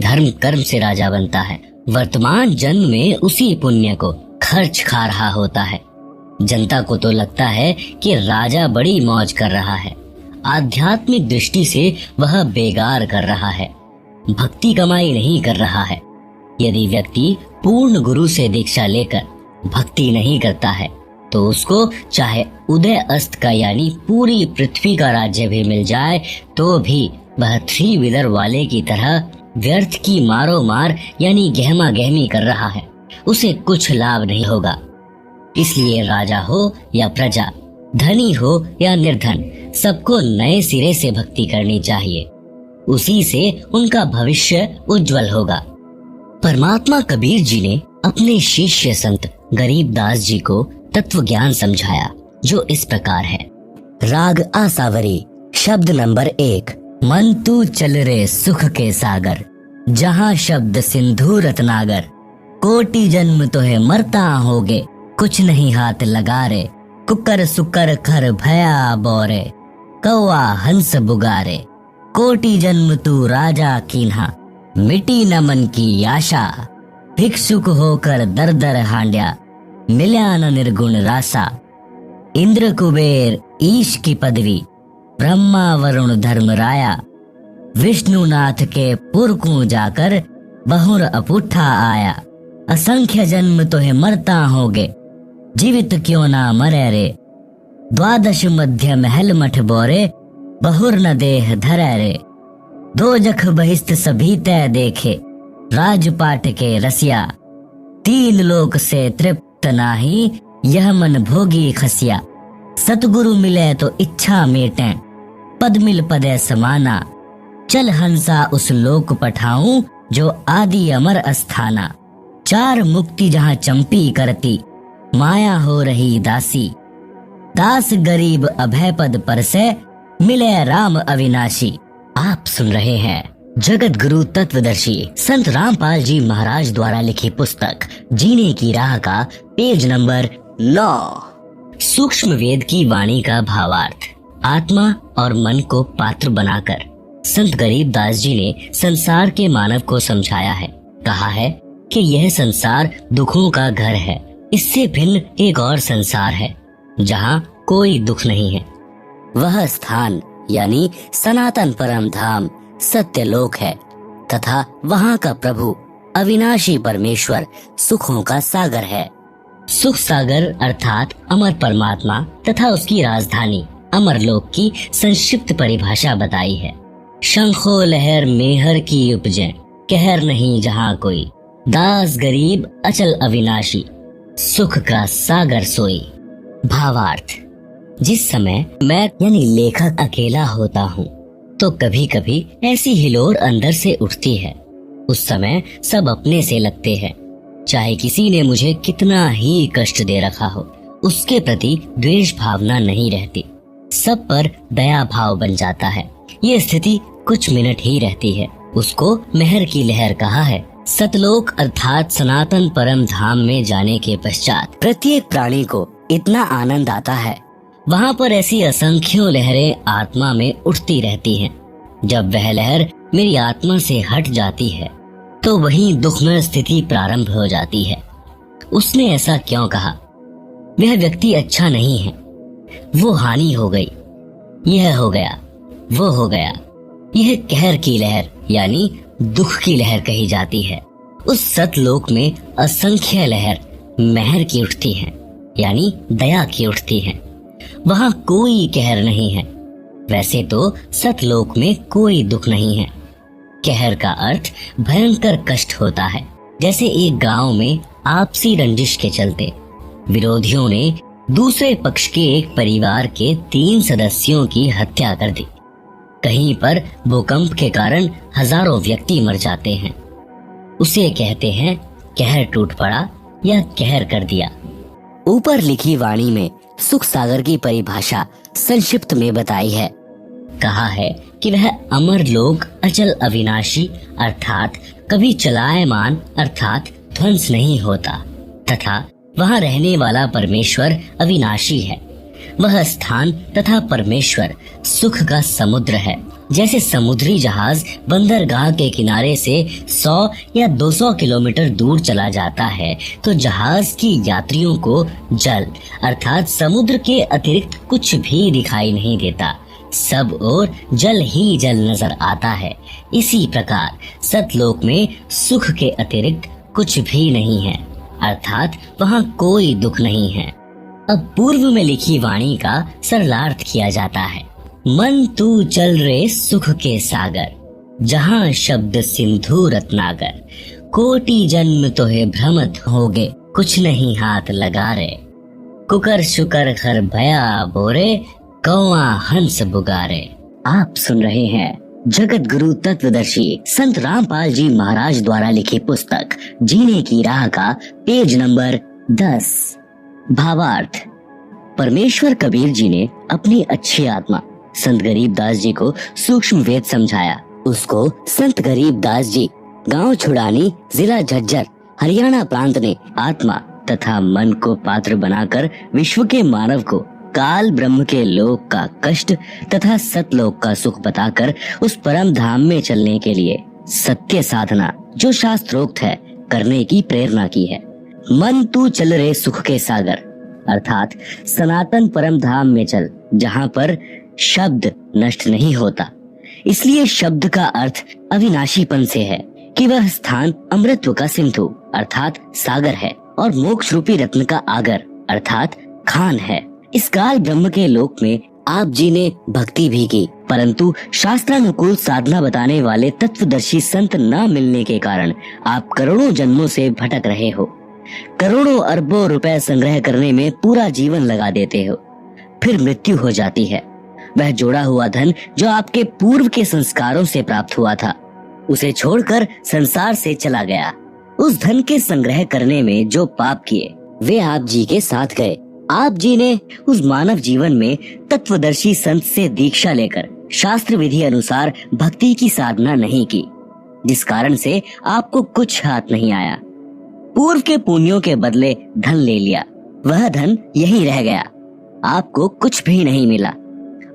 धर्म कर्म से राजा बनता है, वर्तमान जन्म में उसी पुण्य को खर्च खा रहा होता है। जनता को तो लगता है कि राजा बड़ी मौज कर रहा है, आध्यात्मिक दृष्टि से वह बेगार कर रहा है, भक्ति कमाई नहीं कर रहा है। यदि व्यक्ति पूर्ण गुरु से दीक्षा लेकर भक्ति नहीं करता है तो उसको चाहे उदय अस्त का यानी पूरी पृथ्वी का राज्य भी मिल जाए तो भी वह थ्री व्हीलर वाले की तरह व्यर्थ की मारो मार यानी गहमा गहमी कर रहा है, उसे कुछ लाभ नहीं होगा। इसलिए राजा हो या प्रजा, धनी हो या निर्धन, सबको नए सिरे से भक्ति करनी चाहिए, उसी से उनका भविष्य उज्जवल होगा। परमात्मा कबीर जी ने अपने शिष्य संत गरीबदास जी को तत्व ज्ञान समझाया, जो इस प्रकार है। राग आसावरी, शब्द नंबर 1। मन तू चल रे सुख के सागर, जहाँ शब्द सिंधु रत्नागर, कोटि जन्म तो है मरता होगे, कुछ नहीं हाथ लगा रे, कुकर सुकर खर भया बोरे, कौआ हंस बुगारे, कोटि जन्म तू राजा कीन्हा, मिटी न मन की आशा, भिक्षुक होकर दर दर हांड्या, मिल्या न निर्गुण रासा, इंद्र कुबेर ईश की पदवी, ब्रह्मा वरुण धर्म राया, विष्णुनाथ के पुर को जाकर बहुर अपुठा आया, असंख्य जन्म तो है मरता होगे, जीवित क्यों ना मरे रे, द्वादश मध्य महल मठ बोरे, बहुर न देह धरे रे, दो जख बहिस्त सभी तय देखे, राजपाट के रसिया, तीन लोक से तृप्त नाही, यह मन भोगी खसिया, सतगुरु मिले तो इच्छा मेटे, पद मिल पदे समाना, चल हंसा उस लोक पठाऊं, जो आदि अमर अस्थाना, चार मुक्ति जहाँ चंपी करती, माया हो रही दासी, दास गरीब अभय पद पर से, मिले राम अविनाशी। आप सुन रहे हैं जगत गुरु तत्वदर्शी संत रामपाल जी महाराज द्वारा लिखी पुस्तक जीने की राह का पेज नंबर 9। सूक्ष्म वेद की वाणी का भावार्थ। आत्मा और मन को पात्र बनाकर संत गरीबदास जी ने संसार के मानव को समझाया है। कहा है कि यह संसार दुखों का घर है, इससे भिन्न एक और संसार है जहाँ कोई दुख नहीं है। वह स्थान यानी सनातन परम धाम सत्यलोक है तथा वहाँ का प्रभु अविनाशी परमेश्वर सुखों का सागर है। सुख सागर अर्थात अमर परमात्मा तथा उसकी राजधानी अमरलोक की संक्षिप्त परिभाषा बताई है। शंखो लहर मेहर की उपजे, कहर नहीं जहाँ कोई, दास गरीब अचल अविनाशी, सुख का सागर सोई। भावार्थ। जिस समय मैं यानी लेखक अकेला होता हूँ तो कभी कभी ऐसी हिलोर अंदर से उठती है। उस समय सब अपने से लगते हैं, चाहे किसी ने मुझे कितना ही कष्ट दे रखा हो, उसके प्रति द्वेष भावना नहीं रहती, सब पर दया भाव बन जाता है। ये स्थिति कुछ मिनट ही रहती है। उसको मेहर की लहर कहा है। सतलोक अर्थात सनातन परम धाम में जाने के पश्चात प्रत्येक प्राणी को इतना आनंद आता है, वहाँ पर ऐसी असंख्यों लहरें आत्मा में उठती रहती हैं। जब वह लहर मेरी आत्मा से हट जाती है तो वहीं दुखमय स्थिति प्रारंभ हो जाती है। उसने ऐसा क्यों कहा? वह व्यक्ति अच्छा नहीं है, वो हानि हो गई, यह हो गया, वो हो गया। यह कहर की लहर यानी दुख की लहर कही जाती है। उस सतलोक में असंख्य लहर मेहर की उठती हैं, यानी दया की उठती हैं। वहाँ कोई कहर नहीं है। वैसे तो सतलोक में कोई दुख नहीं है। कहर का अर्थ भयंकर कष्ट होता है। जैसे एक गांव में आपसी रंजिश के चलते विरोधियों ने दूसरे पक्ष के एक परिवार के 3 सदस्यों की हत्या कर दी। कहीं पर भूकंप के कारण हजारों व्यक्ति मर जाते हैं। उसे कहते हैं कहर टूट पड़ा या कहर कर दिया। ऊपर लिखी वाणी में सुख सागर की परिभाषा संक्षिप्त में बताई है। कहा है कि वह अमर लोक अचल अविनाशी अर्थात कभी चलायमान अर्थात ध्वंस नहीं होता तथा वहाँ रहने वाला परमेश्वर अविनाशी है। वह स्थान तथा परमेश्वर सुख का समुद्र है। जैसे समुद्री जहाज बंदरगाह के किनारे से 100 या 200 किलोमीटर दूर चला जाता है, तो जहाज की यात्रियों को जल अर्थात समुद्र के अतिरिक्त कुछ भी दिखाई नहीं देता, सब ओर जल ही जल नजर आता है। इसी प्रकार सतलोक में सुख के अतिरिक्त कुछ भी नहीं है, अर्थात वहाँ कोई दुख नहीं है। अब पूर्व में लिखी वाणी का सरलार्थ किया जाता है। मन तू चल रे सुख के सागर, जहाँ शब्द सिंधु रत्नागर, कोटि जन्म तोहे भ्रमत होगे, कुछ नहीं हाथ लगा रे, कुकर शुकर खर भया बोरे, कौआ हंस बुगारे। आप सुन रहे हैं जगत गुरु तत्वदर्शी संत रामपाल जी महाराज द्वारा लिखी पुस्तक जीने की राह का पेज नंबर 10। भावार्थ। परमेश्वर कबीर जी ने अपनी अच्छी आत्मा संत गरीबदास जी को सूक्ष्म वेद समझाया। उसको संत गरीबदास जी गांव छुड़ानी जिला झज्जर हरियाणा प्रांत ने आत्मा तथा मन को पात्र बनाकर विश्व के मानव को काल ब्रह्म के लोक का कष्ट तथा सतलोक का सुख बताकर उस परम धाम में चलने के लिए सत्य साधना जो शास्त्रोक्त है करने की प्रेरणा की है। मन तू चल रे सुख के सागर अर्थात सनातन परम धाम में चल, जहाँ पर शब्द नष्ट नहीं होता। इसलिए शब्द का अर्थ अविनाशीपन से है कि वह स्थान अमृतत्व का सिंधु अर्थात सागर है और मोक्ष रूपी रत्न का आगर अर्थात खान है। इस काल ब्रह्म के लोक में आप जी ने भक्ति भी की, परंतु शास्त्रानुकूल साधना बताने वाले तत्वदर्शी संत न मिलने के कारण आप करोड़ों जन्मों से भटक रहे हो। करोड़ों अरबों रुपए संग्रह करने में पूरा जीवन लगा देते हो, फिर मृत्यु हो जाती है। वह जोड़ा हुआ धन जो आपके पूर्व के संस्कारों से प्राप्त हुआ था, उसे छोड़कर संसार से चला गया। उस धन के संग्रह करने में जो पाप किए वे आप जी के साथ गए। आप जी ने उस मानव जीवन में तत्वदर्शी संत से दीक्षा लेकर शास्त्र विधि अनुसार भक्ति की साधना नहीं की, जिस कारण से आपको कुछ हाथ नहीं आया। पूर्व के पुण्यों के बदले धन ले लिया, वह धन यहीं रह गया, आपको कुछ भी नहीं मिला।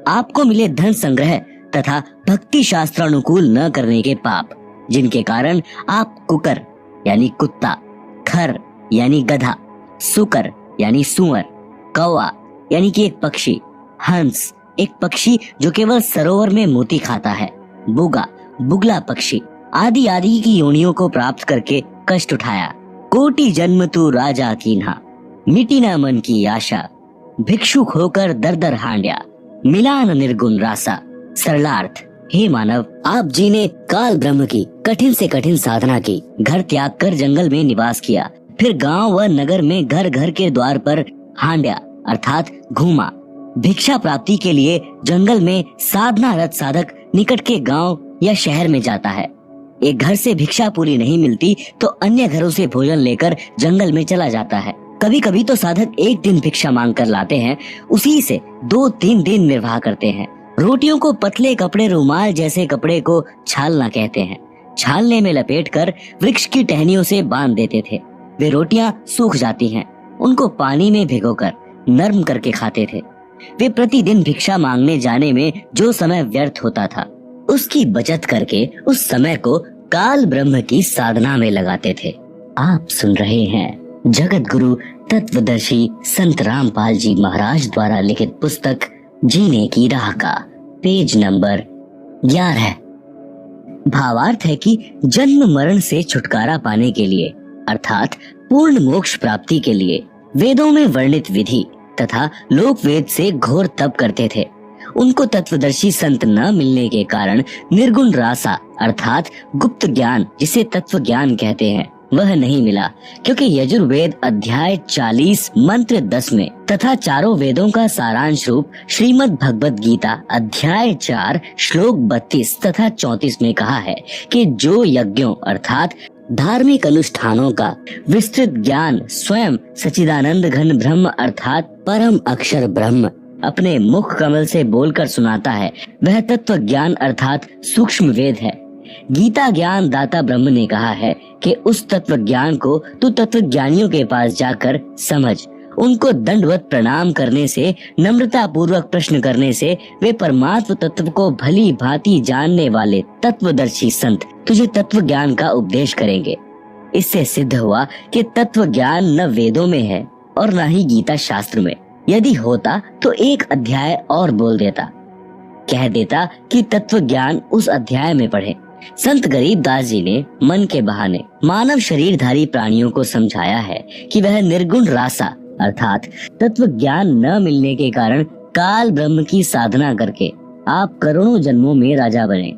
आपको मिले धन संग्रह तथा भक्ति शास्त्रानुकूल न करने के पाप, जिनके कारण आप कुकर यानी कुत्ता, खर यानी गधा, सुकर यानी सुअर, कौवा यानी कि एक पक्षी, हंस एक पक्षी जो केवल सरोवर में मोती खाता है, बुगा बुगला पक्षी आदि आदि की योनियों को प्राप्त करके कष्ट उठाया। कोटि जन्म तू राजा कीन्हा, मिटी न मन की आशा, भिक्षुक होकर दर दर हांड्या, मिला न निर्गुण रासा। सरलार्थ। हे मानव, आप जी ने काल ब्रह्म की कठिन से कठिन साधना की, घर त्याग कर जंगल में निवास किया, फिर गांव व नगर में घर घर के द्वार पर हांड्या अर्थात घूमा। भिक्षा प्राप्ति के लिए जंगल में साधना रत साधक निकट के गांव या शहर में जाता है। एक घर से भिक्षा पूरी नहीं मिलती तो अन्य घरों से भोजन लेकर जंगल में चला जाता है। कभी कभी तो साधक एक दिन भिक्षा मांग कर लाते हैं, उसी से 2-3 दिन निर्वाह करते हैं। रोटियों को पतले कपड़े रुमाल जैसे कपड़े को छालना कहते हैं। छालने में लपेटकर वृक्ष की टहनियों से बांध देते थे। वे रोटियां सूख जाती हैं, उनको पानी में भिगोकर नरम करके खाते थे। वे प्रतिदिन भिक्षा मांगने जाने में जो समय व्यर्थ होता था, उसकी बचत करके उस समय को काल ब्रह्म की साधना में लगाते थे। आप सुन रहे हैं जगत गुरु तत्वदर्शी संत रामपाल जी महाराज द्वारा लिखित पुस्तक जीने की राह का पेज नंबर 11। भावार्थ है कि जन्म मरण से छुटकारा पाने के लिए अर्थात पूर्ण मोक्ष प्राप्ति के लिए वेदों में वर्णित विधि तथा लोक वेद से घोर तप करते थे। उनको तत्वदर्शी संत न मिलने के कारण निर्गुण रासा अर्थात गुप्त ज्ञान, जिसे तत्व ज्ञान कहते हैं, वह नहीं मिला, क्योंकि यजुर्वेद अध्याय 40 मंत्र 10 में तथा चारों वेदों का सारांश रूप श्रीमद् भगवत गीता अध्याय 4 श्लोक 32 तथा 34 में कहा है कि जो यज्ञों अर्थात धार्मिक अनुष्ठानों का विस्तृत ज्ञान स्वयं सच्चिदानंद घन ब्रह्म अर्थात परम अक्षर ब्रह्म अपने मुख कमल से बोलकर सुनाता है, वह तत्व ज्ञान अर्थात सूक्ष्म वेद है। गीता ज्ञान दाता ब्रह्म ने कहा है कि उस तत्व ज्ञान को तू तत्व ज्ञानियों के पास जाकर समझ, उनको दंडवत प्रणाम करने से, नम्रता पूर्वक प्रश्न करने से वे परमात्म तत्व को भली भांति जानने वाले तत्वदर्शी संत तुझे तत्व ज्ञान का उपदेश करेंगे। इससे सिद्ध हुआ कि तत्व ज्ञान न वेदों में है और न ही गीता शास्त्र में। यदि होता तो एक अध्याय और बोल देता, कह देता कि तत्व ज्ञान उस अध्याय में पढ़े। संत गरीबदास जी ने मन के बहाने मानव शरीरधारी प्राणियों को समझाया है कि वह निर्गुण रासा अर्थात तत्व ज्ञान न मिलने के कारण काल ब्रह्म की साधना करके आप करोड़ों जन्मों में राजा बने।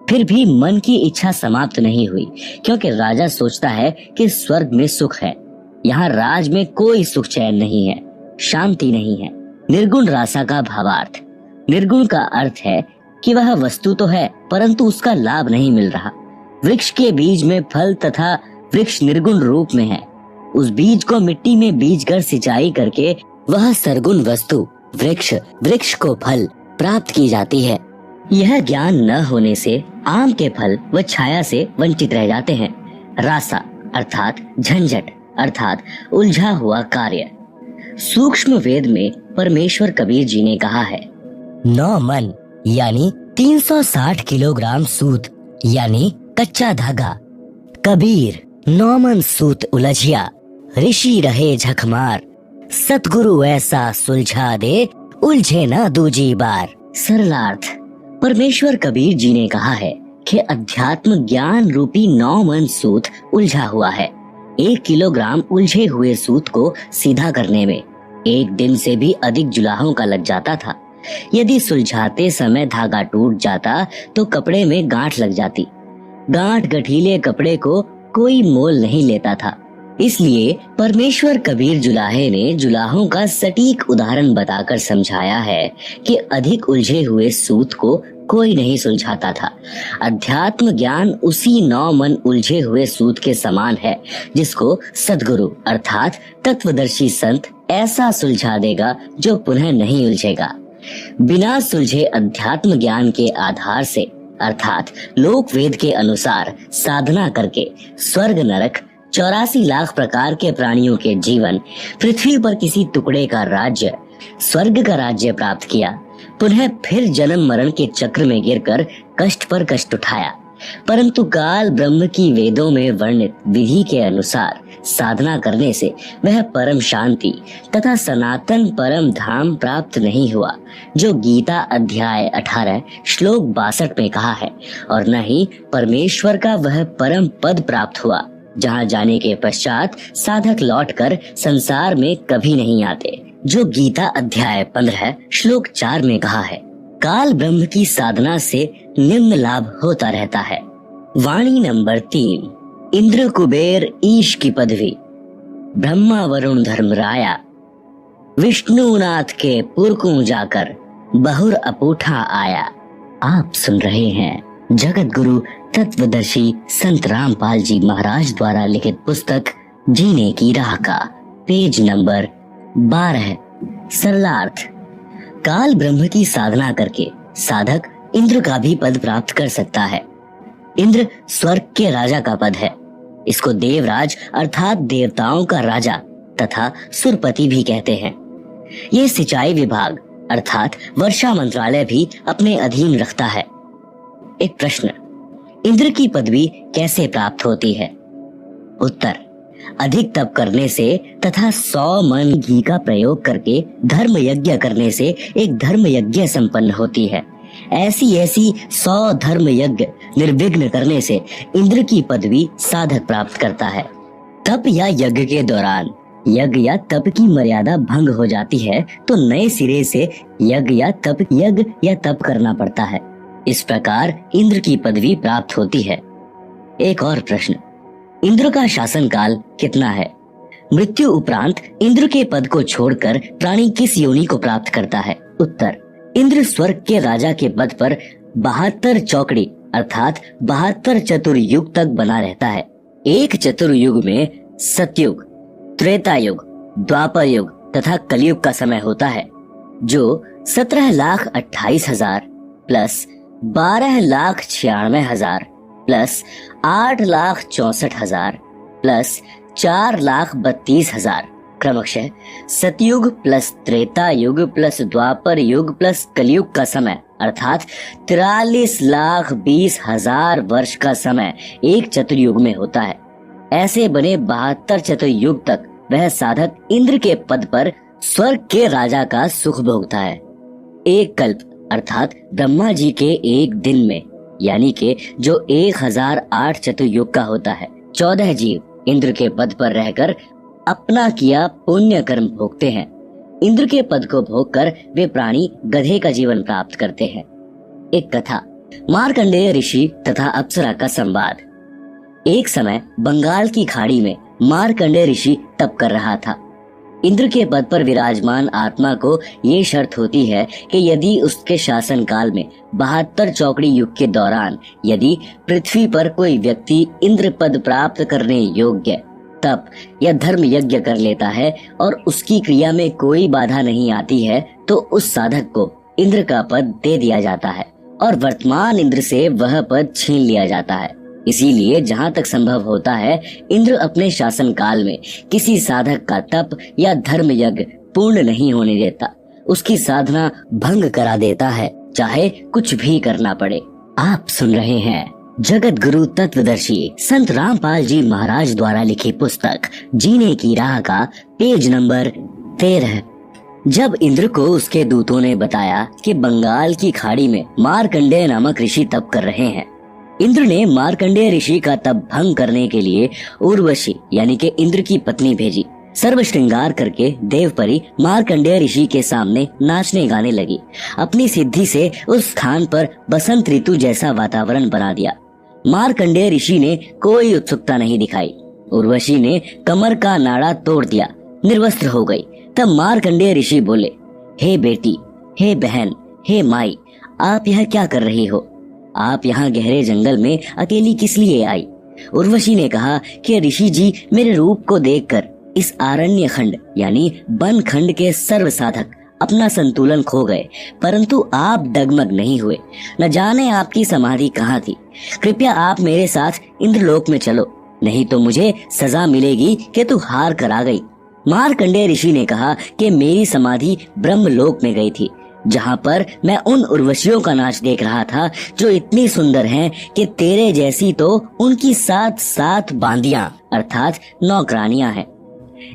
फिर भी मन की इच्छा समाप्त नहीं हुई, क्योंकि राजा सोचता है कि स्वर्ग में सुख है। यहाँ राज में कोई सुख चैन नहीं है, शांति नहीं है। निर्गुण रासा का भावार्थ, निर्गुण का अर्थ है कि वह वस्तु तो है परंतु उसका लाभ नहीं मिल रहा। वृक्ष के बीज में फल तथा वृक्ष निर्गुण रूप में है। उस बीज को मिट्टी में बीजकर सिंचाई करके वह सरगुण वस्तु वृक्ष को फल प्राप्त की जाती है। यह ज्ञान न होने से आम के फल व छाया से वंचित रह जाते हैं। रासा अर्थात झंझट अर्थात उलझा हुआ कार्य। सूक्ष्म वेद में परमेश्वर कबीर जी ने कहा है, 9 मन यानी 360 किलोग्राम सूत यानी कच्चा धागा। कबीर 9 मन सूत उलझिया, ऋषि रहे झकमार। सतगुरु ऐसा सुलझा दे, उलझे न दूजी बार। सरलार्थ, परमेश्वर कबीर जी ने कहा है कि अध्यात्म ज्ञान रूपी 9 मन सूत उलझा हुआ है। 1 किलोग्राम उलझे हुए सूत को सीधा करने में 1 दिन से भी अधिक जुलाहों का लग जाता था। यदि सुलझाते समय धागा टूट जाता तो कपड़े में गांठ लग जाती। गांठ गठीले कपड़े को कोई मोल नहीं लेता था। इसलिए परमेश्वर कबीर जुलाहे ने जुलाहों का सटीक उदाहरण बताकर समझाया है कि अधिक उलझे हुए सूत को कोई नहीं सुलझाता था। अध्यात्म ज्ञान उसी 9 मन उलझे हुए सूत के समान है, जिसको सद्गुरु अर्थात तत्वदर्शी संत ऐसा सुलझा देगा जो पुनः नहीं उलझेगा। बिना सुलझे अध्यात्म ज्ञान के आधार से अर्थात लोक वेद के अनुसार साधना करके स्वर्ग नरक 84 लाख प्रकार के प्राणियों के जीवन, पृथ्वी पर किसी टुकड़े का राज्य, स्वर्ग का राज्य प्राप्त किया, पुनः फिर जन्म मरण के चक्र में गिरकर कष्ट पर कष्ट उठाया। परंतु काल ब्रह्म की वेदों में वर्णित विधि के अनुसार साधना करने से वह परम शांति तथा सनातन परम धाम प्राप्त नहीं हुआ, जो गीता अध्याय 18 श्लोक 62 में कहा है, और न ही परमेश्वर का वह परम पद प्राप्त हुआ, जहाँ जाने के पश्चात साधक लौटकर संसार में कभी नहीं आते, जो गीता अध्याय 15 श्लोक 4 में कहा है। काल ब्रह्म की साधना से निम्न लाभ होता रहता है। वाणी नंबर 3, इंद्र कुबेर ईश की पदवी, ब्रह्मा वरुण धर्मराया, विष्णुनाथ के पुरकू जाकर बहुर अपूठा आया। आप सुन रहे हैं जगत गुरु तत्वदर्शी संत रामपाल जी महाराज द्वारा लिखित पुस्तक जीने की राह का पेज नंबर 12। सरलार्थ, काल ब्रह्म की साधना करके साधक इंद्र का भी पद प्राप्त कर सकता है। इंद्र स्वर्ग के राजा का पद है। इसको देवराज अर्थात देवताओं का राजा तथा सुरपति भी कहते हैं। ये सिंचाई विभाग अर्थात वर्षा मंत्रालय भी अपने अधीन रखता है। एक प्रश्न, इंद्र की पदवी कैसे प्राप्त होती है? उत्तर, अधिक तप करने से तथा 100 मन घी का प्रयोग करके धर्म यज्ञ करने से एक धर्म यज्ञ संपन्न होती है। ऐसी 100 धर्म यज्ञ निर्विघ्न करने से इंद्र की पदवी साधक प्राप्त करता है। तप या यज्ञ के दौरान यज्ञ या तप की मर्यादा भंग हो जाती है तो नए सिरे से यज्ञ या तप करना पड़ता है। इस प्रकार इंद्र की पदवी प्राप्त होती है। एक और प्रश्न, इंद्र का शासन काल कितना है? मृत्यु उपरांत इंद्र के पद को छोड़कर प्राणी किस योनि को प्राप्त करता है? उत्तर, इंद्र स्वर्ग के राजा के पद पर 72 चौकड़ी अर्थात 72 चतुर्युग तक बना रहता है। एक चतुर्युग में सतयुग, त्रेता युग, द्वापर युग तथा कलयुग का समय होता है, जो 17,28,000 प्लस 12,96,000 प्लस 8,64,000 प्लस 4,32,000 क्रमशः सतयुग प्लस त्रेता युग प्लस द्वापर युग प्लस कलयुग का समय अर्थात 43,20,000 वर्ष का समय एक चतुर्युग में होता है। ऐसे बने 72 चतुर्युग तक वह साधक इंद्र के पद पर स्वर्ग के राजा का सुख भोगता है। एक कल्प अर्थात ब्रह्मा जी के एक दिन में यानी के जो 1008 चतुर्युग का होता है 14 जीव इंद्र के पद पर रहकर अपना किया पुण्य कर्म भोगते हैं। इंद्र के पद को भोगकर वे प्राणी गधे का जीवन प्राप्त करते हैं। एक कथा, मार्कंडेय ऋषि तथा अप्सरा का संवाद। एक समय बंगाल की खाड़ी में मार्कंडेय ऋषि तप कर रहा था। इंद्र के पद पर विराजमान आत्मा को ये शर्त होती है कि यदि उसके शासन काल में 72 चौकड़ी युग के दौरान यदि पृथ्वी पर कोई व्यक्ति इंद्र पद प्राप्त करने योग्य तप या धर्म यज्ञ कर लेता है और उसकी क्रिया में कोई बाधा नहीं आती है तो उस साधक को इंद्र का पद दे दिया जाता है और वर्तमान इंद्र से वह पद छीन लिया जाता है। इसीलिए जहाँ तक संभव होता है इंद्र अपने शासन काल में किसी साधक का तप या धर्म यज्ञ पूर्ण नहीं होने देता, उसकी साधना भंग करा देता है, चाहे कुछ भी करना पड़े। आप सुन रहे हैं जगत गुरु तत्वदर्शी संत रामपाल जी महाराज द्वारा लिखी पुस्तक जीने की राह का पेज नंबर 13। जब इंद्र को उसके दूतों ने बताया कि बंगाल की खाड़ी में मार्कंडेय नामक ऋषि तप कर रहे हैं, इंद्र ने मार्कंडेय ऋषि का तप भंग करने के लिए उर्वशी यानी कि इंद्र की पत्नी भेजी। सर्व श्रृंगार करके देवपरी मार्कंडेय ऋषि के सामने नाचने गाने लगी। अपनी सिद्धि से उस स्थान पर बसंत ऋतु जैसा वातावरण बना दिया। मार्कंडेय ऋषि ने कोई उत्सुकता नहीं दिखाई। उर्वशी ने कमर का नाड़ा तोड़ दिया, निर्वस्त्र हो गई। तब मार्कंडेय ऋषि बोले, हे बेटी, हे बहन, हे माई, आप यह क्या कर रही हो? आप यहाँ गहरे जंगल में अकेली किस लिए आई? उर्वशी ने कहा कि ऋषि जी मेरे रूप को देखकर इस आरण्य खंड यानी वन खंड के सर्व साधक अपना संतुलन खो गए, परंतु आप डगमग नहीं हुए। न जाने आपकी समाधि कहाँ थी। कृपया आप मेरे साथ इंद्रलोक में चलो, नहीं तो मुझे सजा मिलेगी कि तू हार कर आ गई। मार्कंडेय ऋषि ने कहा कि मेरी समाधि ब्रह्मलोक में गई थी, जहाँ पर मैं उन उर्वशियों का नाच देख रहा था जो इतनी सुंदर हैं कि तेरे जैसी तो उनकी 7 बांदियां अर्थात नौकरानियां हैं।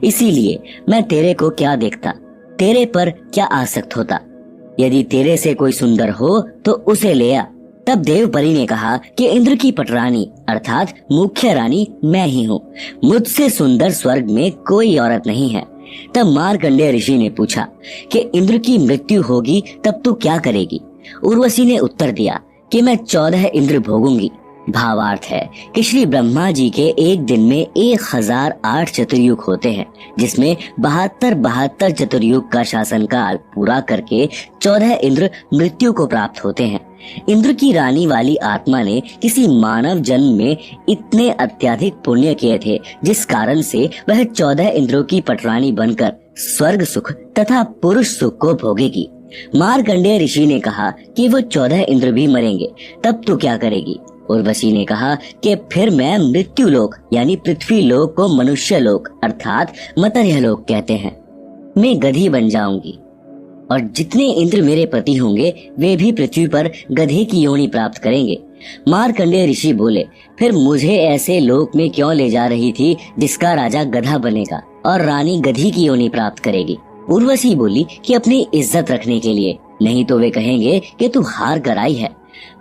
इसीलिए मैं तेरे को क्या देखता, तेरे पर क्या आसक्त होता। यदि तेरे से कोई सुंदर हो तो उसे ले आ। तब देवपरी ने कहा कि इंद्र की पटरानी अर्थात मुख्य रानी मैं ही हूँ, मुझसे सुंदर स्वर्ग में कोई औरत नहीं है। तब मार्कंडेय ऋषि ने पूछा कि इंद्र की मृत्यु होगी तब तू क्या करेगी? उर्वशी ने उत्तर दिया कि मैं 14 इंद्र भोगूंगी। भावार्थ है कि श्री ब्रह्मा जी के एक दिन में 1008 चतुर्युग होते हैं, जिसमें 72 चतुर्युग का शासन काल पूरा करके 14 इंद्र मृत्यु को प्राप्त होते हैं। इंद्र की रानी वाली आत्मा ने किसी मानव जन्म में इतने अत्यधिक पुण्य किए थे, जिस कारण से वह 14 इंद्रों की पटरानी बनकर स्वर्ग सुख तथा पुरुष सुख को भोगेगी। मार्कंडेय ऋषि ने कहा कि वो 14 इंद्र भी मरेंगे, तब तू क्या करेगी? उर्वशी ने कहा कि फिर मैं मृत्यु लोक यानी पृथ्वी लोक को मनुष्य लोक अर्थात मर्त्य लोक कहते हैं, मैं गधी बन जाऊंगी और जितने इंद्र मेरे पति होंगे वे भी पृथ्वी पर गधे की योनि प्राप्त करेंगे। मार्कंडेय ऋषि बोले, फिर मुझे ऐसे लोक में क्यों ले जा रही थी जिसका राजा गधा बनेगा और रानी गधी की योनि प्राप्त करेगी? उर्वशी बोली कि अपनी इज्जत रखने के लिए, नहीं तो वे कहेंगे कि तू हार कर आई है।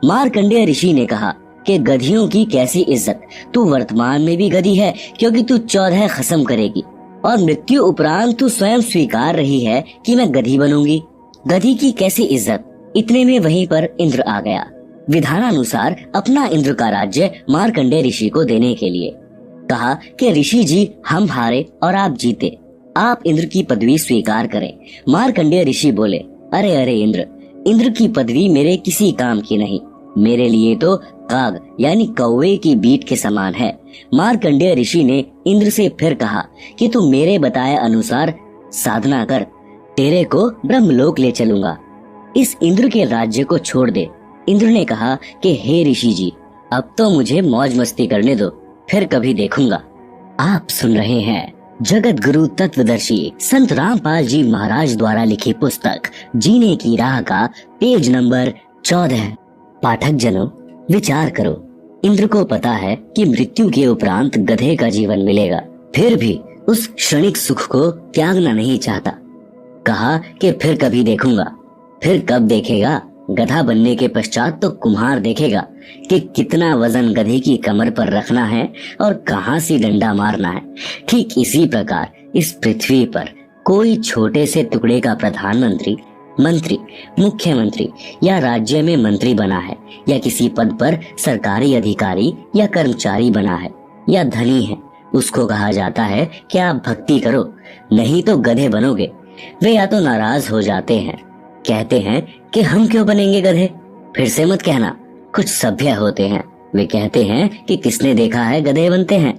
मार्कंडेय ऋषि ने कहा कि गधियों की कैसी इज्जत, तू वर्तमान में भी गधी है क्योंकि तू 14 खत्म करेगी और मृत्यु उपरांत तू स्वयं स्वीकार रही है कि मैं गधी बनूंगी। गधी की कैसी इज्जत? इतने में वहीं पर इंद्र आ गया। विधानानुसार अपना इंद्र का राज्य मार्कंडेय ऋषि को देने के लिए कहा कि ऋषि जी हम हारे और आप जीते, आप इंद्र की पदवी स्वीकार करें। मार्कंडेय ऋषि बोले, अरे अरे इंद्र की पदवी मेरे किसी काम की नहीं, मेरे लिए तो काग यानी कौवे की बीट के समान है। मार्कंडेय ऋषि ने इंद्र से फिर कहा कि तू मेरे बताए अनुसार साधना कर, तेरे को ब्रह्मलोक ले चलूंगा, इस इंद्र के राज्य को छोड़ दे। इंद्र ने कहा कि हे ऋषि जी, अब तो मुझे मौज मस्ती करने दो, फिर कभी देखूंगा। आप सुन रहे हैं जगत गुरु तत्वदर्शी संत रामपाल जी महाराज द्वारा लिखी पुस्तक जीने की राह का पेज नंबर 14। पाठक जनों, विचार करो। इंद्र को पता है कि मृत्यु के उपरांत गधे का जीवन मिलेगा, फिर भी उस क्षणिक सुख को त्यागना नहीं चाहता। कहा कि फिर कभी देखूंगा। फिर कब देखेगा? गधा बनने के पश्चात तो कुम्हार देखेगा कि कितना वजन गधे की कमर पर रखना है और कहां से डंडा मारना है। ठीक इसी प्रकार इस पृथ्वी पर कोई छोटे से टुकड़े का प्रधानमंत्री, मंत्री, मुख्यमंत्री या राज्य में मंत्री बना है, या किसी पद पर सरकारी अधिकारी या कर्मचारी बना है, या धनी है, उसको कहा जाता है कि आप भक्ति करो, नहीं तो गधे बनोगे। वे या तो नाराज हो जाते हैं, कहते हैं कि हम क्यों बनेंगे गधे। फिर से मत कहना। कुछ सभ्य होते हैं, वे कहते हैं कि किसने देखा है गधे बनते हैं।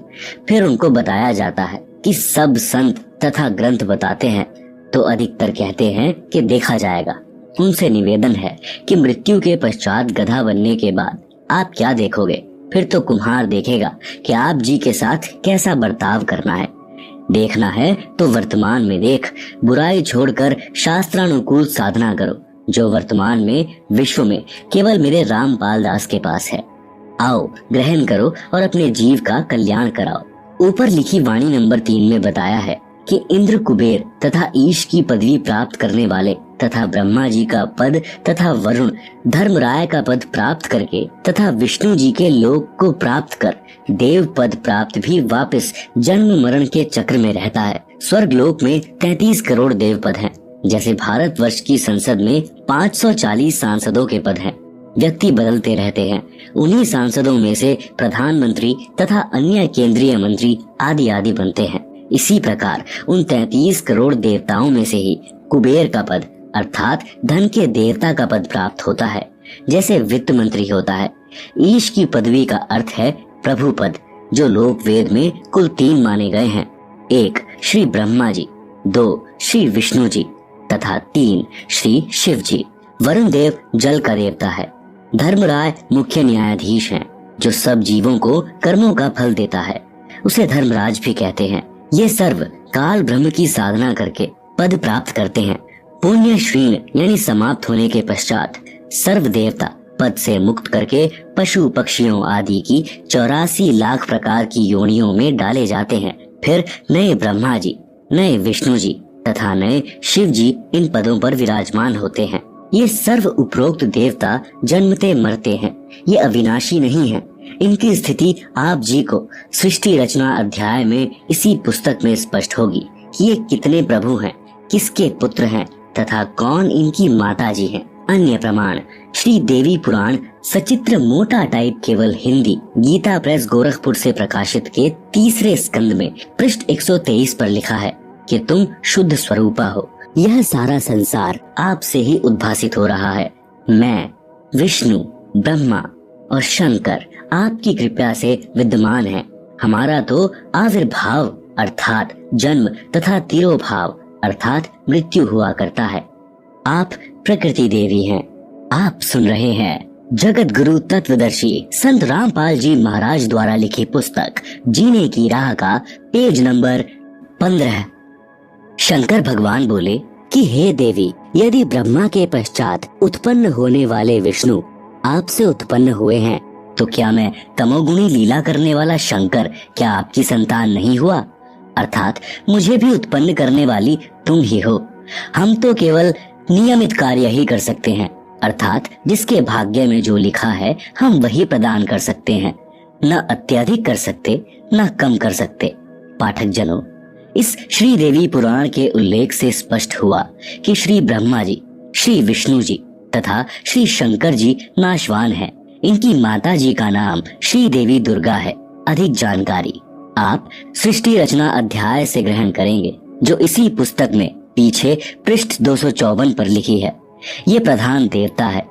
फिर उनको बताया जाता है कि सब संत तथा ग्रंथ बताते हैं, तो अधिकतर कहते हैं कि देखा जाएगा। उनसे निवेदन है कि मृत्यु के पश्चात गधा बनने के बाद आप क्या देखोगे? फिर तो कुम्हार देखेगा कि आप जी के साथ कैसा बर्ताव करना है। देखना है तो वर्तमान में देख, बुराई छोड़कर शास्त्रानुकूल साधना करो, जो वर्तमान में विश्व में केवल मेरे रामपाल दास के पास है। आओ ग्रहण करो और अपने जीव का कल्याण कराओ। ऊपर लिखी वाणी नंबर 3 में बताया है कि इंद्र, कुबेर तथा ईश की पदवी प्राप्त करने वाले तथा ब्रह्मा जी का पद तथा वरुण, धर्मराय का पद प्राप्त करके तथा विष्णु जी के लोक को प्राप्त कर देव पद प्राप्त भी वापस जन्म मरण के चक्र में रहता है। स्वर्ग लोक में 33 करोड़ देव पद हैं, जैसे भारतवर्ष की संसद में 540 सांसदों के पद हैं। व्यक्ति बदलते रहते हैं। उन्हीं सांसदों में से प्रधानमंत्री तथा अन्य केंद्रीय मंत्री आदि आदि बनते हैं। इसी प्रकार उन 33 करोड़ देवताओं में से ही कुबेर का पद अर्थात धन के देवता का पद प्राप्त होता है, जैसे वित्त मंत्री होता है। ईश की पदवी का अर्थ है प्रभु पद, जो लोक वेद में कुल 3 माने गए हैं। 1 श्री ब्रह्मा जी, 2 श्री विष्णु जी तथा 3 श्री शिव जी। वरुण देव जल का देवता है। धर्मराय मुख्य न्यायाधीश हैं, जो सब जीवों को कर्मों का फल देता है। उसे धर्मराज भी कहते हैं। ये सर्व काल ब्रह्म की साधना करके पद प्राप्त करते हैं। पुण्य श्रीण यानी समाप्त होने के पश्चात सर्व देवता पद से मुक्त करके पशु पक्षियों आदि की 84 लाख प्रकार की योनियों में डाले जाते हैं। फिर नए ब्रह्मा जी, नए विष्णु जी तथा नए शिव जी इन पदों पर विराजमान होते हैं। ये सर्व उपरोक्त देवता जन्मते मरते हैं, ये अविनाशी नहीं है। इनकी स्थिति आप जी को सृष्टि रचना अध्याय में इसी पुस्तक में स्पष्ट होगी कि ये कितने प्रभु हैं, किसके पुत्र हैं तथा कौन इनकी माता जी हैं। अन्य प्रमाण श्री देवी पुराण सचित्र मोटा टाइप केवल हिंदी गीता प्रेस गोरखपुर से प्रकाशित के 3रे स्कंद में पृष्ठ 123 पर लिखा है कि तुम शुद्ध स्वरूपा हो। यह सारा संसार आपसे ही उद्भासित हो रहा है। मैं, विष्णु, ब्रह्मा और शंकर आपकी कृपा से विद्यमान है। हमारा तो आविर्भाव अर्थात जन्म तथा तिरोभाव अर्थात मृत्यु हुआ करता है। आप प्रकृति देवी हैं। आप सुन रहे हैं जगत गुरु तत्वदर्शी संत रामपाल जी महाराज द्वारा लिखी पुस्तक जीने की राह का पेज नंबर 15। शंकर भगवान बोले कि हे देवी, यदि ब्रह्मा के पश्चात उत्पन्न होने वाले विष्णु आपसे उत्पन्न हुए हैं, तो क्या मैं तमोगुणी लीला करने वाला शंकर क्या आपकी संतान नहीं हुआ? अर्थात मुझे भी उत्पन्न करने वाली तुम ही हो। हम तो केवल नियमित कार्य ही कर सकते हैं, अर्थात जिसके भाग्य में जो लिखा है हम वही प्रदान कर सकते हैं। न अत्यधिक कर सकते, न कम कर सकते। पाठक जनों, इस श्री देवी पुराण के उल्लेख से स्पष्ट हुआ कि श्री ब्रह्मा जी, श्री विष्णु जी तथा श्री शंकर जी नाशवान हैं। इनकी माता जी का नाम श्री देवी दुर्गा है। अधिक जानकारी आप सृष्टि रचना अध्याय से ग्रहण करेंगे, जो इसी पुस्तक में पीछे पृष्ठ 254 पर लिखी है। ये प्रधान देवता है।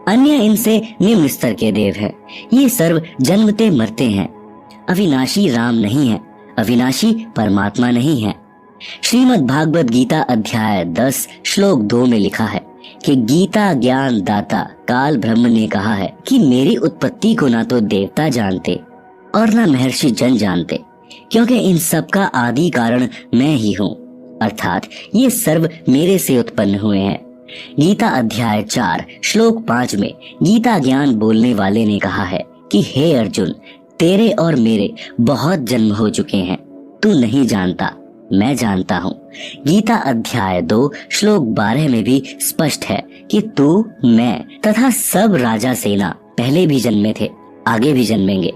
अन्य इनसे निम्न स्तर के देव हैं। ये सर्व जन्मते मरते हैं। अविनाशी राम नहीं है, अविनाशी परमात्मा नहीं है। श्रीमद् भागवत गीता अध्याय 10 श्लोक 2 में लिखा है कि गीता ज्ञान दाता काल ब्रह्म ने कहा है कि मेरी उत्पत्ति को ना तो देवता जानते और ना महर्षि जन जानते। क्योंकि इन सब का आदि कारण मैं ही हूँ, अर्थात ये सर्व मेरे से उत्पन्न हुए हैं। गीता अध्याय 4 श्लोक 5 में गीता ज्ञान बोलने वाले ने कहा है कि हे अर्जुन, तेरे और मेरे बहुत जन्म हो चुके हैं, तू नहीं जानता, मैं जानता हूँ। गीता अध्याय 2 श्लोक 12 में भी स्पष्ट है कि तू, मैं तथा सब राजा सेना पहले भी जन्मे थे, आगे भी जन्मेंगे।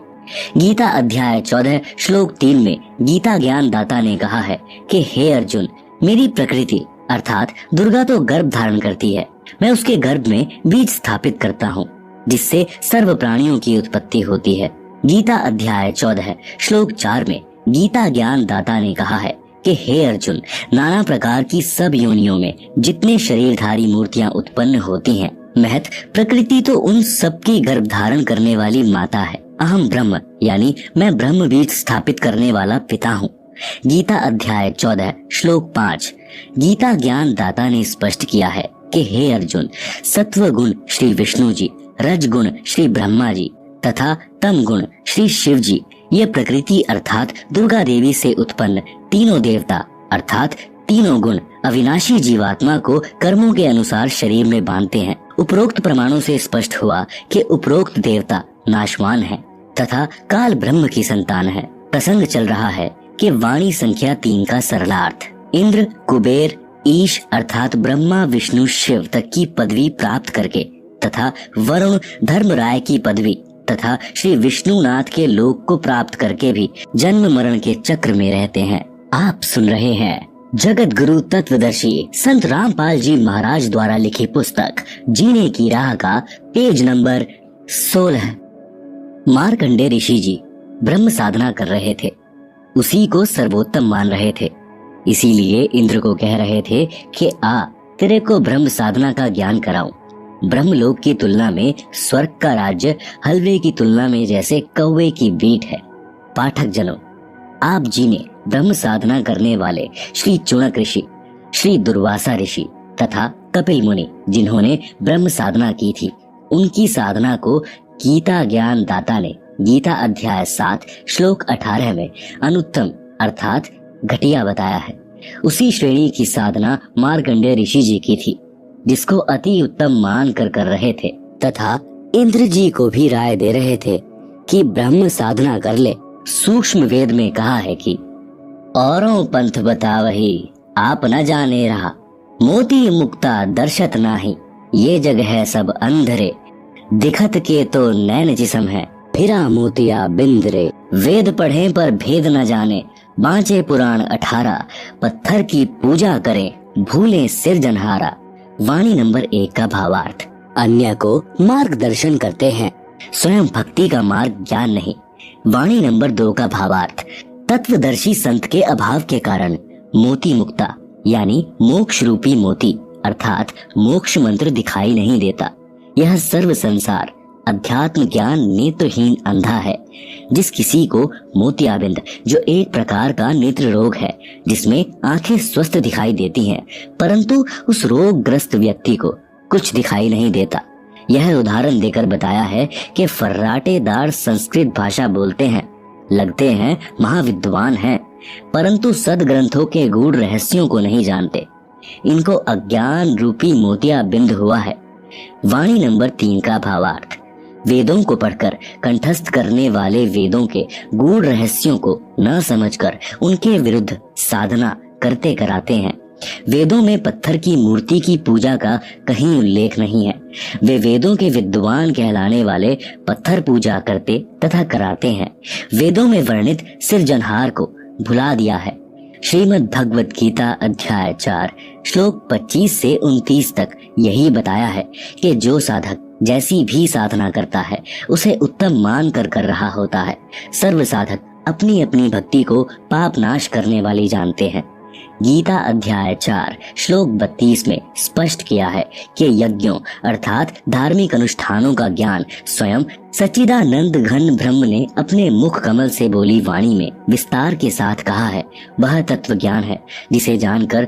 गीता अध्याय 14 श्लोक 3 में गीता ज्ञान दाता ने कहा है कि हे अर्जुन, मेरी प्रकृति अर्थात दुर्गा तो गर्भ धारण करती है, मैं उसके गर्भ में बीज स्थापित करता हूँ, जिससे सर्व प्राणियों की उत्पत्ति होती है। गीता अध्याय 14 श्लोक 4 में गीता ज्ञान दाता ने कहा है कि हे अर्जुन, नाना प्रकार की सब योनियों में जितने शरीरधारी मूर्तियां उत्पन्न होती हैं, महत प्रकृति तो उन सबकी गर्भ धारण करने वाली माता है। अहम ब्रह्म यानी मैं ब्रह्म बीज स्थापित करने वाला पिता हूँ। गीता अध्याय 14 श्लोक 5 गीता ज्ञान दाता ने स्पष्ट किया है कि हे अर्जुन, सत्व गुण श्री विष्णु जी, रज गुण श्री ब्रह्मा जी तथा तम गुण श्री शिव जी, ये प्रकृति अर्थात दुर्गा देवी से उत्पन्न तीनों देवता अर्थात तीनों गुण अविनाशी जीवात्मा को कर्मों के अनुसार शरीर में बांधते हैं। उपरोक्त प्रमाणों से स्पष्ट हुआ कि उपरोक्त देवता नाशवान है तथा काल ब्रह्म की संतान है। प्रसंग चल रहा है कि वाणी संख्या 3 का सरलार्थ इंद्र, कुबेर, ईश अर्थात ब्रह्मा, विष्णु, शिव तक की पदवी प्राप्त करके तथा वरुण, धर्मराय की पदवी तथा श्री विष्णुनाथ के लोक को प्राप्त करके भी जन्म मरण के चक्र में रहते हैं। आप सुन रहे हैं जगत गुरु तत्वदर्शी संत रामपाल जी महाराज द्वारा लिखी पुस्तक जीने की राह का पेज नंबर 16। मार्कंडे ऋषि जी ब्रह्म साधना कर रहे थे, उसी को सर्वोत्तम मान रहे थे, इसीलिए इंद्र को कह रहे थे कि आ, तेरे को ब्रह्म साधना का ज्ञान कराऊं। ब्रह्मलोक की तुलना में स्वर्ग का राज्य हलवे की तुलना में जैसे कौवे की बीट है। पाठक जनों, आप जी ने ब्रह्म साधना करने वाले श्री चुणक ऋषि, श्री दुर्वासा ऋषि तथा कपिल मुनि जिन्होंने ब्रह्म साधना की थी, उनकी साधना को गीता ज्ञान दाता ने गीता अध्याय 7 श्लोक 18 में अनुत्तम अर्थात घटिया बताया है। उसी श्रेणी की साधना मार्कंडेय ऋषि जी की थी, जिसको अति उत्तम मान कर रहे थे तथा इंद्र जी को भी राय दे रहे थे कि ब्रह्म साधना कर ले। सूक्ष्म वेद में कहा है कि औरों पंथ बतावही, आप न जाने रहा, मोती मुक्ता दर्शत नाही, ये जग है सब अंधरे, दिखत के तो नैन जिसम है, फिरा मोतिया बिंदरे। वेद पढ़े पर भेद न जाने, बांचे पुराण 18, पत्थर की पूजा करें, भूले सिरजनहारा। वाणी नंबर 1 का भावार्थ अन्य को मार्गदर्शन करते हैं, स्वयं भक्ति का मार्ग ज्ञान नहीं। वाणी नंबर 2 का भावार्थ तत्वदर्शी संत के अभाव के कारण मोती मुक्ता यानी मोक्ष रूपी मोती अर्थात मोक्ष मंत्र दिखाई नहीं देता। यह सर्व संसार अध्यात्म ज्ञान नेत्रहीन अंधा है। जिस किसी को मोतियाबिंद, जो एक प्रकार का नेत्र रोग है जिसमें आंखें स्वस्थ दिखाई देती हैं, परंतु उस रोग ग्रस्त व्यक्ति को कुछ दिखाई नहीं देता। यह उदाहरण देकर बताया है कि फर्राटेदार संस्कृत भाषा बोलते हैं, लगते हैं महाविद्वान हैं, परंतु सदग्रंथों के गूढ़ रहस्यों को नहीं जानते। इनको अज्ञान रूपी मोतियाबिंद हुआ है। वाणी नंबर 3 का भावार्थ वेदों को पढ़कर कंठस्थ करने वाले वेदों के गूढ़ रहस्यों को न समझकर उनके विरुद्ध साधना करते कराते हैं। वेदों में पत्थर की मूर्ति की पूजा का कहीं उल्लेख नहीं है। वे वेदों के विद्वान कहलाने वाले पत्थर पूजा करते तथा कराते हैं। वेदों में वर्णित सिरजनहार को भुला दिया है। श्रीमद् भगवत गीता अध्याय 4 श्लोक 25 से 29 तक यही बताया है कि जो साधक जैसी भी साधना करता है उसे उत्तम मान कर रहा होता है। सर्व साधक अपनी अपनी भक्ति को पाप नाश करने वाली जानते हैं। गीता अध्याय 4 श्लोक 32 में स्पष्ट किया है कि यज्ञों अर्थात धार्मिक अनुष्ठानों का ज्ञान स्वयं सच्चिदानंद घन ब्रह्म ने अपने मुख कमल से बोली वाणी में विस्तार के साथ कहा है। वह तत्व ज्ञान है जिसे जानकर